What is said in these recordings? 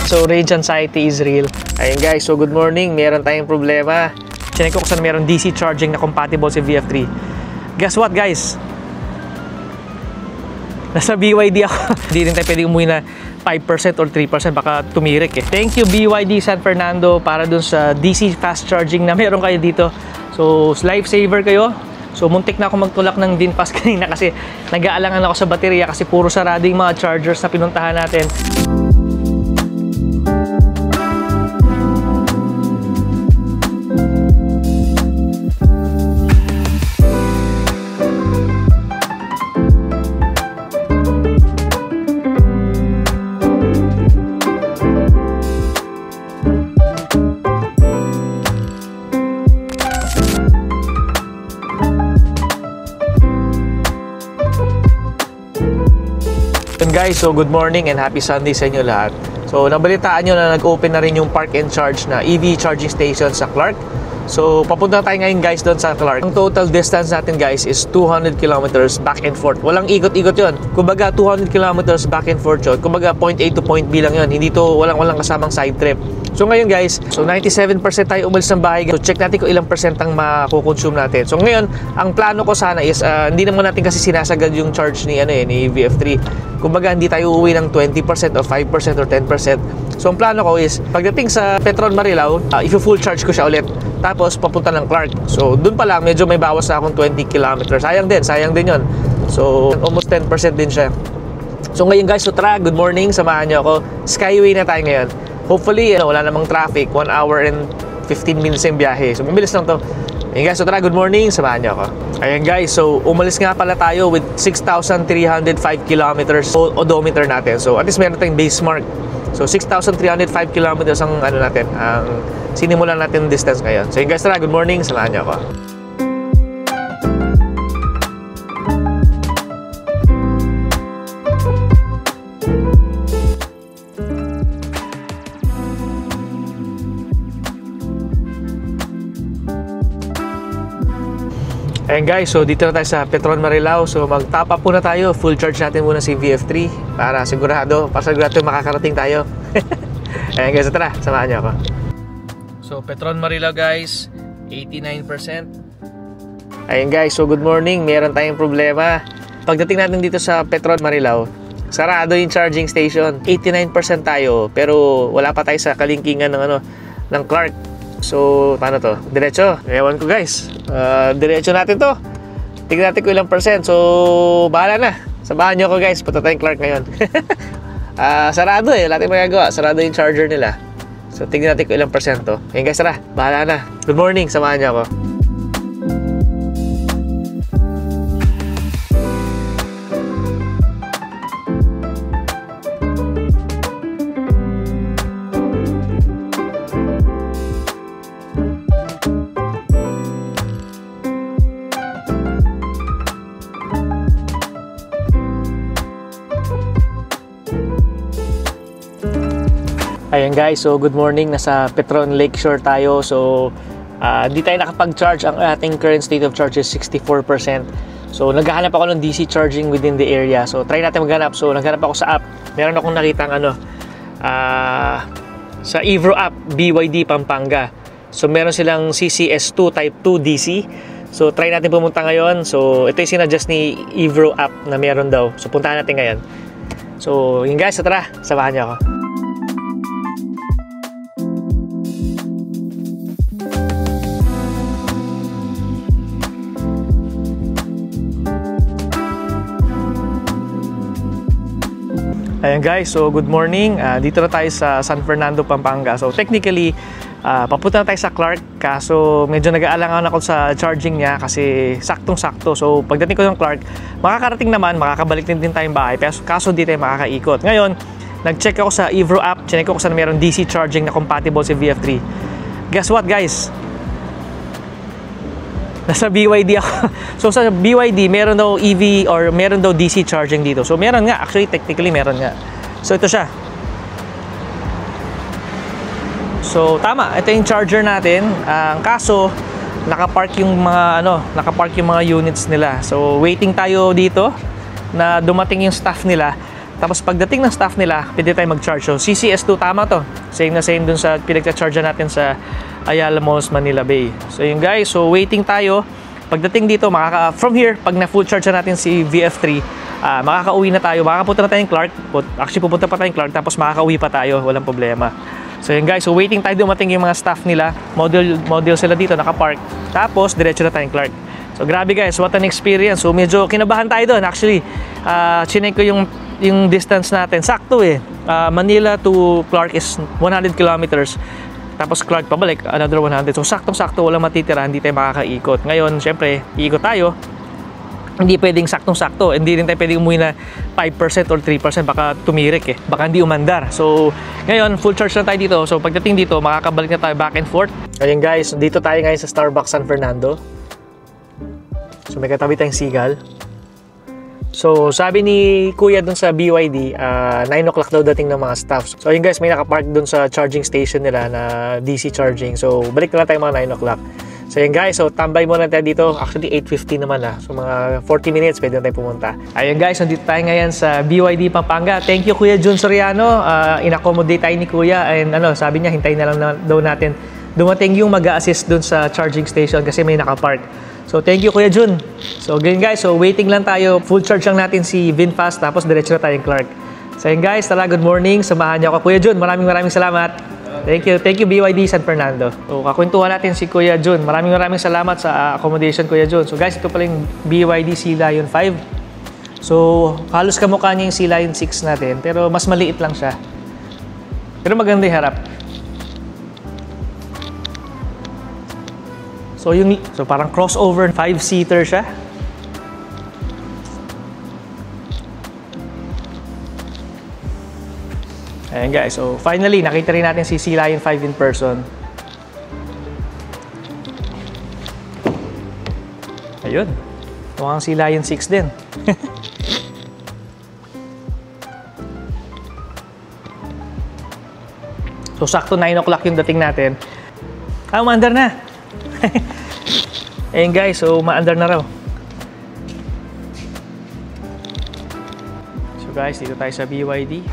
So range anxiety is real. Ayun guys, so good morning. Meron tayong problema. Chinek ko kung saan meron DC charging na compatible si VF3. Guess what guys? Nasa BYD ako. Hindi din tayo pwede umuwi na 5% or 3%, baka tumirik eh. Thank you BYD San Fernando para dun sa DC fast charging na meron kayo dito. So lifesaver kayo. So muntik na ako magtulak ng DinFast kanina kasi nag-aalangan ako sa baterya kasi puro sarado yung mga chargers na pinuntahan natin. Guys, so good morning and happy Sunday sa inyo lahat. So nabalitaan nyo na nag-open na rin yung park and charge na EV charging station sa Clark. So papunta tayo ngayon guys doon sa Clark. Ang total distance natin guys is 200 kilometers back and forth. Walang ikot-ikot yun. Kumbaga 200 kilometers back and forth yun. Kumbaga point A to point B lang yun. Hindi to walang kasamang side trip. So ngayon guys, so 97% tayo umalis ng bahay. So check natin kung ilang percent ang makukonsume natin. So ngayon, ang plano ko sana is hindi naman natin kasi sinasagad yung charge ni ni VF3. Kumbaga hindi tayo uuwi ng 20% or 5% or 10%. So ang plano ko is pagdating sa Petron Marilao, i-full charge ko siya ulit. Tapos papunta ng Clark. So doon pa lang medyo may bawas na akong 20 kilometers. Sayang din 'yon. So almost 10% din siya. So ngayon guys, so tara, good morning, samahan niyo ako. Skyway na tayo ngayon. Hopefully, wala namang traffic. 1 hour and 15 minutes yung biyahe. So, mabilis lang to. Ayan guys, so tara, good morning. Samahan niyo ako. Ayan guys, so umalis nga pala tayo with 6,305 kilometers odometer natin. So, at least meron tayong base mark. So, 6,305 kilometers ang natin, ang sinimulan natin distance ngayon. So, ayan guys, tara, good morning. Samahan niyo ako. Ayan guys, so dito na tayo sa Petron Marilao. So mag-top up muna tayo. Full charge natin muna si VF3 para sigurado makakarating tayo. Ayan guys, so tara, samahan niyo ako. So Petron Marilao guys, 89%. Ayan guys, so good morning. Meron tayong problema. Pagdating natin dito sa Petron Marilao, sarado yung charging station. 89% tayo, pero wala pa tayo sa kalingkingan ng Clark. So, paano to? Diretso? Ewan ko guys. Diretso natin to. Tignan natin ko ilang percent. So, bahala na. Sabahan nyo ako guys. Punta tayong Clark ngayon. Sarado wala tayong magagawa. Sarado yung charger nila. So, tignan natin ko ilang percent to. Ayan guys, tara. Bahala na. Good morning. Samahan nyo ako. Ayan guys, so good morning. Nasa Petron Lakeshore tayo. So di tayo nakapag-charge. Ang ating current state of charge is 64%. So naghahanap ako ng DC charging within the area. So try natin maghanap. So naghanap ako sa app. Meron akong nakitang sa Evro app, BYD Pampanga. So meron silang CCS2 Type 2 DC. So try natin pumunta ngayon. So ito yung sinadjust ni Evro app na meron daw. So puntahan natin ngayon. So yun guys, so tara, samahan niyo ako. Ayan guys, so good morning. Dito na tayo sa San Fernando, Pampanga. So technically, papunta na tayo sa Clark. Kaso medyo nag-aalangan ako sa charging niya kasi saktong-sakto. So pagdating ko ng Clark, makakarating naman, makakabalik din tayong bahay. Kaso di tayo makakaikot. Ngayon, nag-check ako sa Evro app. Check ko kung saan meron DC charging na compatible si VF3. Guess what guys? Nasa BYD ako. So sa BYD, meron daw EV or meron daw DC charging dito. So meron nga, actually technically meron nga. So ito siya. So tama, ito yung charger natin. Ang kaso, nakapark yung mga units nila. So waiting tayo dito na dumating yung staff nila Tapos pagdating ng staff nila, pwede tayo mag-charge. So CCS2, tama to. Same na same dun sa pinagcha-charge natin sa Ayala Malls, Manila Bay. So yun guys, so waiting tayo. Pagdating dito, from here, pag na-full charge na natin si VF3, makakauwi na tayo. Makakapunta na tayong Clark. Actually, pupunta pa tayong Clark, tapos makakauwi pa tayo. Walang problema. So yun guys, so waiting tayo, dumating yung mga staff nila. Model sila dito, naka-park. Tapos, diretso na tayong Clark. So grabe guys, what an experience. So medyo kinabahan tayo doon. Actually, chinek ko yung distance natin. Sakto eh. Manila to Clark is 100 kilometers. Tapos Clark pabalik, another 100. So saktong-sakto, walang matitira, hindi tayo makakaikot. Ngayon, syempre, iikot tayo. Hindi pwedeng saktong-sakto. Hindi rin tayo pwedeng umuwi na 5% or 3%. Baka tumirik eh. Baka hindi umandar. So ngayon, full charge na tayo dito. So pagdating dito, makakabalik na tayo back and forth. Ayun guys, dito tayo ngayon sa Starbucks San Fernando. So may katabi tayong Seagull. So sabi ni Kuya dun sa BYD, 9 o'clock daw dating ng mga staff. So ayun guys, may nakapark dun sa charging station nila na DC charging. So balik na lang tayo mga 9 o'clock. So ayun guys, so tambay muna tayo dito. Actually 8:15 naman so mga 40 minutes pwede na tayo pumunta. Ayun guys, nandito tayo ngayon sa BYD Pampanga. Thank you Kuya Jun Soriano. In-accommodate tayo ni Kuya and sabi niya hintayin na lang daw natin dumating yung mag-a-assist dun sa charging station kasi may nakapark. So thank you Kuya Jun. So ganyan guys, so waiting lang tayo. Full charge lang natin si VinFast tapos diretso na tayong Clark. So yun guys, tara, good morning. Samahan niyo ako Kuya Jun. Maraming salamat. Thank you BYD San Fernando. So kakwentuhan natin si Kuya Jun. Maraming salamat sa accommodation Kuya Jun. So guys, ito pala yung BYD Sea Lion 5. So halos kamukha niya yung Sea Lion 6 natin, pero mas maliit lang siya. Pero maganda yung harap. So parang crossover, 5-seater siya. Ayan guys, so finally nakita rin natin si Sea Lion 5 in person. Ayun, mukhang Sea Lion 6 din. So sakto 9 o'clock yung dating natin. Umandar na. Ayun guys, so maandar na raw. So guys, dito tayo sa BYD.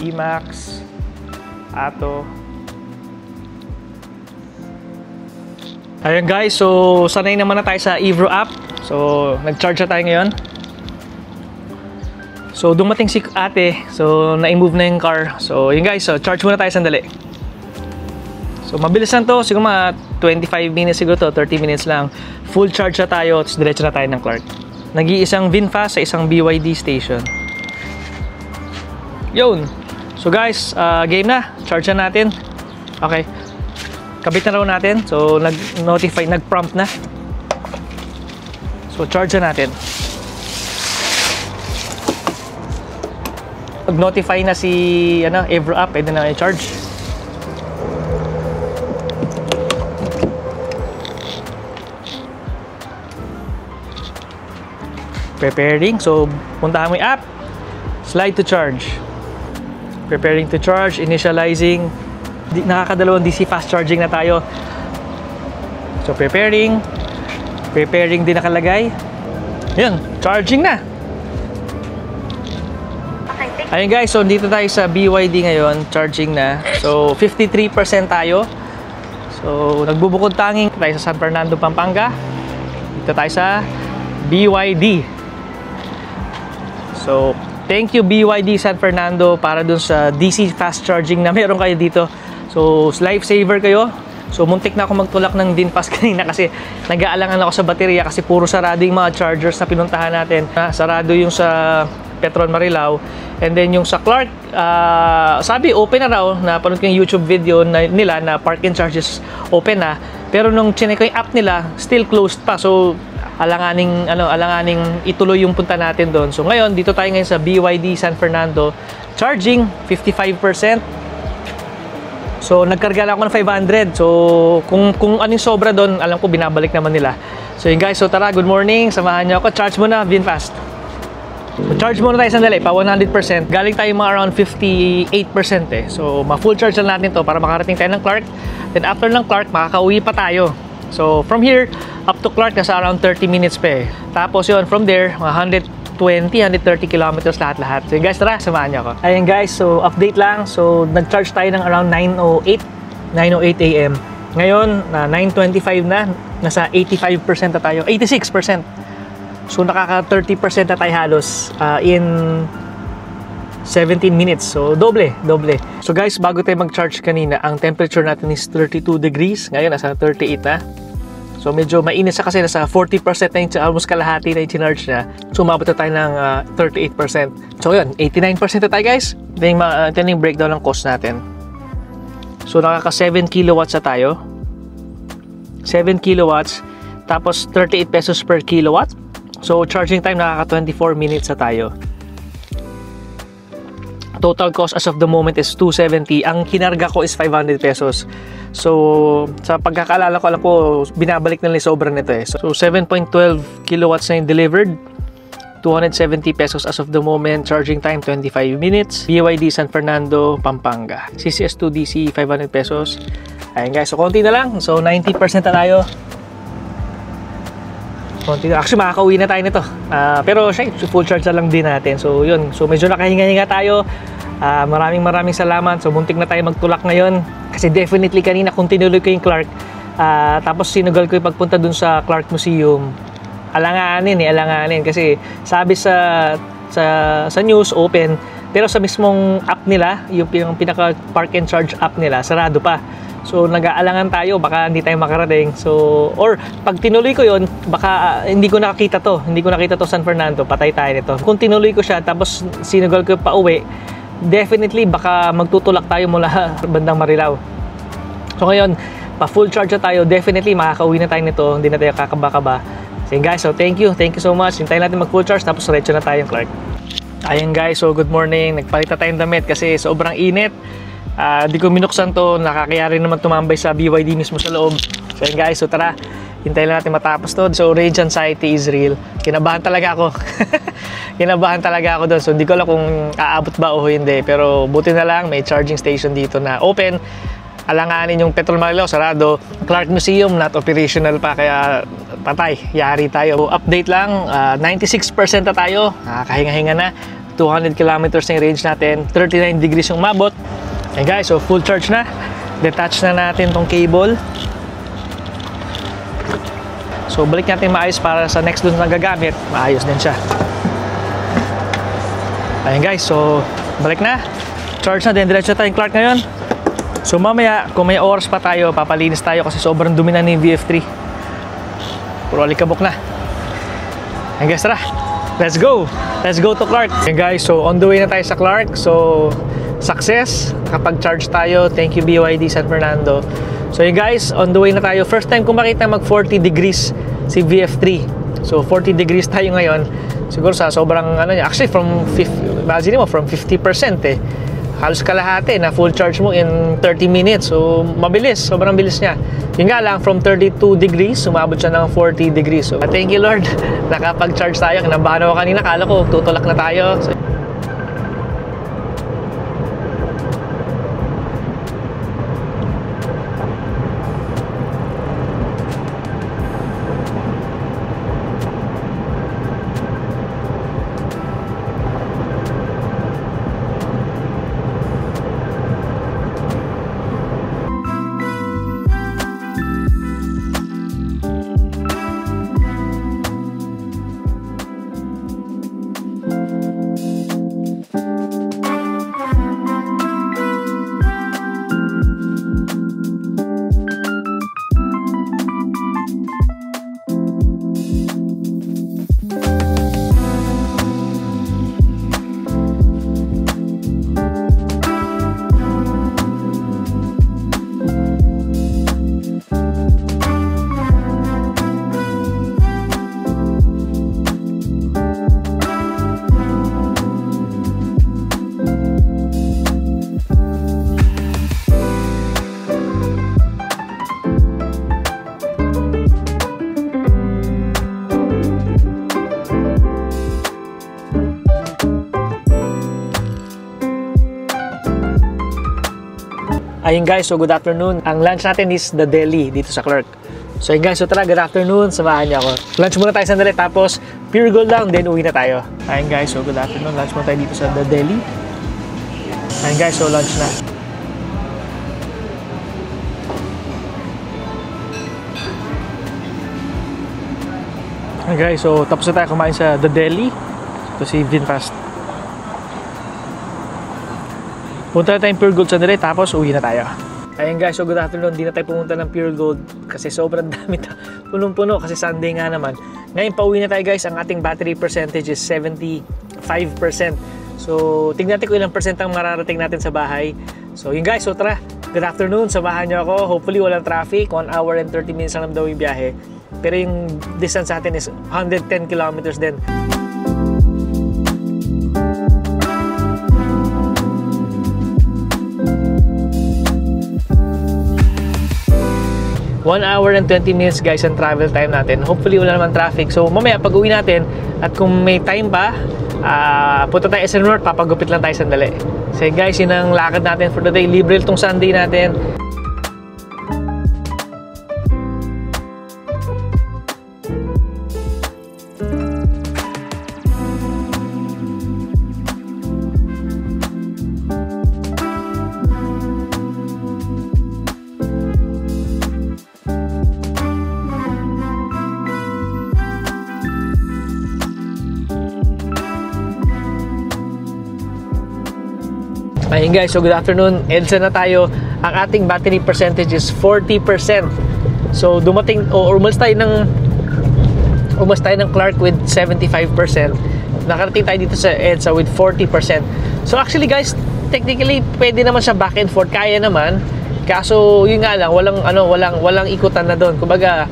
E-Max, Ato. Ayun guys, so sanay naman na tayo sa Evro app. So nag-charge na tayo ngayon. So dumating si ate, so na-move na yung car. So yun guys, so charge muna tayo sandali. So mabilis lang to, siguro mga 25 minutes siguro to, 30 minutes lang. Full charge na tayo, tapos diretso na tayo ng Clark. Nag-iisang VinFast sa isang BYD station. Yun. So guys, game na. Charge na natin. Okay. Kabit na raw natin. So nag-notify, nag-prompt na. So charge na natin. Pag-notify na si Evro app, pwede na i-charge. Preparing. So puntahan mo yung app. Slide to charge. Preparing to charge, initializing. Nakakadalawang DC fast charging na tayo. So preparing din nakalagay. Yan, charging na. Ayun guys, so dito tayo sa BYD ngayon, charging na. So 53% tayo. So nagbubukod tanging tayo sa San Fernando, Pampanga. Dito tayo sa BYD. So thank you BYD San Fernando para dun sa DC fast charging na meron kayo dito. So lifesaver kayo. So muntik na ako magtulak ng VinFast kanina kasi nag-aalangan ako sa baterya kasi puro sarado yung mga chargers na pinuntahan natin. Sarado yung sa Petron Marilao. And then yung sa Clark, sabi open na raw, napanood ko yung YouTube video nila na park and charges open na. Pero nung chinek ko yung app nila, still closed pa. So alanganing ituloy yung punta natin doon. So ngayon, dito tayo ngayon sa BYD San Fernando, charging 55%. So nagkarga lang ako ng 500. So kung anong sobra doon, alam ko binabalik naman nila. So yun guys, so tara, good morning. Samahan niyo ako. Charge muna, VinFast. So, charge muna tayo sandali, pa 100%. Galing tayo mga around 58% eh. So ma-full charge lang natin to para makarating tayo ng Clark. Then after ng Clark, makakauwi pa tayo. So from here up to Clark nasa around 30 minutes pa eh. Tapos yun, from there, 130 kilometers lahat-lahat. So guys, tara, samahan niyo ako. Ayun guys, so update lang. So nag-charge tayo ng around 9:08 AM. Ngayon, 9:25 na, nasa 85% na tayo, 86%. So nakaka 30% na tayo halos in 17 minutes. So doble. So guys, bago tayo mag-charge kanina, ang temperature natin is 32 degrees. Ngayon nasa 38 na. So medyo mainit siya kasi nasa 40% na yung, almost kalahati na yung charge niya. So umabot na tayo ng 38%. So yun, 89% na tayo guys. Ito yung breakdown ng cost natin. So nakaka 7 kilowatts na tayo. 7 kilowatts. Tapos 38 pesos per kilowatt. So charging time nakaka 24 minutes na tayo. Total cost as of the moment is 270. Ang kinarga ko is 500 pesos. So, sa pagkakaalala ko, alam ko, binabalik na lang sobra nito eh. So, 7.12 kilowatts na yung delivered. 270 pesos as of the moment. Charging time, 25 minutes. BYD San Fernando, Pampanga. CCS2 DC, 500 pesos. Ayan guys, so konti na lang. So, 90% na tayo. Konti na. Actually, makakauwi na tayo nito. Pero, full charge na lang din natin. So, yun. So, medyo nakahinga-hinga tayo. Maraming salamat. So muntik na tayo magtulak ngayon kasi definitely kanina kung tinuloy ko yung Clark tapos sinugal ko yung pagpunta dun sa Clark Museum, alanganin kasi sabi sa news open, pero sa mismong app nila, yung pinaka park and charge app nila, sarado pa. So nag-aalangan tayo, baka hindi tayo makarating. So, or pag tinuloy ko yon, baka hindi ko nakita to San Fernando, patay tayo nito. Kung tinuloy ko siya tapos sinugal ko pa uwi, definitely baka magtutulak tayo mula bandang Marilao. So ngayon, pa full charge na tayo, definitely makakauwi na tayo nito, hindi na tayo kakaba-kaba. So guys, so thank you so much. Hintayin natin mag full charge tapos diretso na tayo Clark. Ayun guys, so good morning. Nagpalit na tayong damit kasi sobrang init. Di ko minuksan to, nakakayari naman tumambay sa BYD mismo sa loob. So ayun guys, so tara, hintayin lang natin matapos to. So range anxiety is real. Kinabahan talaga ako. Doon. So hindi ko alam kung aabot ba o hindi. Pero buti na lang may charging station dito na open. Alanganin yung Petrol Marilao, sarado. Clark Museum not operational pa, kaya patay, yari tayo. So, update lang, 96% na tayo. Kahinga-hinga na. 200 kilometers na yung range natin. 39 degrees yung mabot. And guys, so full charge na. Detach na natin tong cable. So balik natin maayos para sa next dun na gagamit, maayos din siya. Ayun guys, so balik na. Charge na din, diretso tayong Clark ngayon. So mamaya, kung may oras pa tayo, papalinis tayo kasi sobrang dumi na ni VF3. Puro alikabok na. Ayun guys, tara. Let's go to Clark. Ayun guys, so on the way na tayo sa Clark. So success, nakapag-charge tayo. Thank you BYD San Fernando. So yun guys, on the way na tayo. First time ko makita mag 40 degrees si VF3. So 40 degrees tayo ngayon. Siguro sa sobrang ano niya. Actually from 50, imagine mo from 50% eh. Halos kalahati na full charge mo in 30 minutes. So mabilis, sobrang bilis niya. Yun nga lang, from 32 degrees, sumabot siya ng 40 degrees. So thank you Lord, nakapag-charge tayo. Kinabahan ako kanina, kala ko tutulak na tayo. So, Ayun guys, so good afternoon. Ang lunch natin is the deli dito sa Clark. So yun guys, so tara, good afternoon, samahan niyo ako. Lunch muna tayo sandali, tapos pure gold lang, then uwi na tayo. Ayun guys, so good afternoon, lunch muna tayo dito sa The Deli. Ayun guys, so lunch na. Ayun guys, so tapos na tayo kumain sa The Deli. Ito si Vinfast. Punta na tayong Pure Gold sandali, tapos uwi na tayo. Ayun guys, so good afternoon. Di na tayo pumunta ng Pure Gold kasi sobrang dami. Punong-puno kasi Sunday nga naman. Ngayon pauwi na tayo guys. Ang ating battery percentage is 75%. So tingnan natin kung ilang percent ang mararating natin sa bahay. So yun guys, so tara, good afternoon, samahan niyo ako. Hopefully walang traffic. 1 hour and 30 minutes lang daw yung biyahe. Pero yung distance sa atin is 110 kilometers din. 1 hour and 20 minutes guys ang travel time natin. Hopefully wala naman traffic. So mamaya pag uwi natin at kung may time pa, punta tayo sa North, papagupit lang tayo sandali. So guys, yun ang lakad natin for the day. Libre itong Sunday natin. Ayun guys, so good afternoon. EDSA na tayo. Ang ating battery percentage is 40%. So dumating o umalis tayo ng Clark with 75%. Nakarating tayo dito sa EDSA with 40%. So actually guys, technically pwede naman siya back and forth, kaya naman. Kaso yun nga lang, walang ikutan na doon. Kumbaga,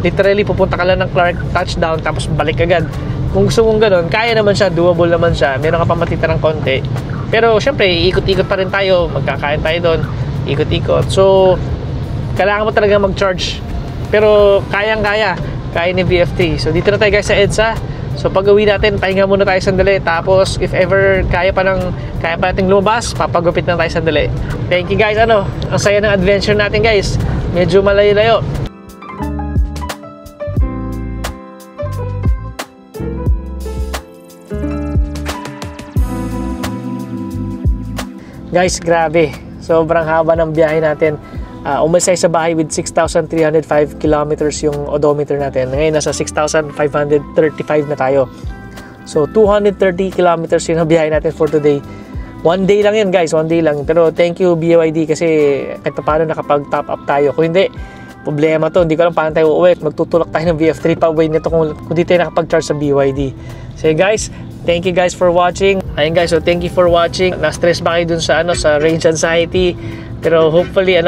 literally pupunta ka lang ng Clark, touchdown, tapos balik agad. Kung gusto mong ganoon, kaya naman siya, doable naman siya. Meron ka pa matitirang konti. Pero syempre, ikot-ikot pa rin tayo, magkakain tayo doon, ikot-ikot. So, kailangan mo talaga mag-charge. Pero kaya ni VF3. So, dito na tayo guys sa EDSA. So, pag uwi natin, pahinga muna tayo sandali. Tapos, if ever kaya pa nating lumabas, papagupit na tayo sandali. Thank you guys, ang saya ng adventure natin guys. Medyo malayo-layo. Guys, grabe. Sobrang haba ng biyahe natin. Umalis tayo sa bahay with 6,305 kilometers yung odometer natin. Ngayon, nasa 6,535 na tayo. So, 230 kilometers yung biyahe natin for today. One day lang yun, guys. One day lang. Pero thank you, BYD, kasi kahit paano nakapag-top up tayo. Kung hindi, problema to. Hindi ko alam paano tayo uuwi. Magtutulak tayo ng VF3 pa uwi nito kung di tayo nakapag-charge sa BYD. So, guys, thank you guys for watching. Ayun guys, so thank you for watching. Na-stress ba kayo dun sa sa range anxiety? Pero hopefully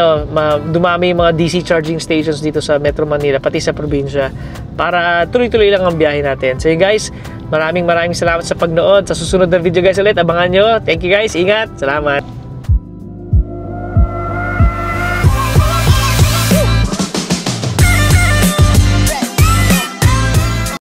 dumami yung mga DC charging stations dito sa Metro Manila, pati sa probinsya, para tuloy-tuloy lang ang biyahe natin. So yun guys, maraming salamat sa pagnood. Sa susunod na video guys ulit, abangan nyo. Thank you guys, ingat, salamat.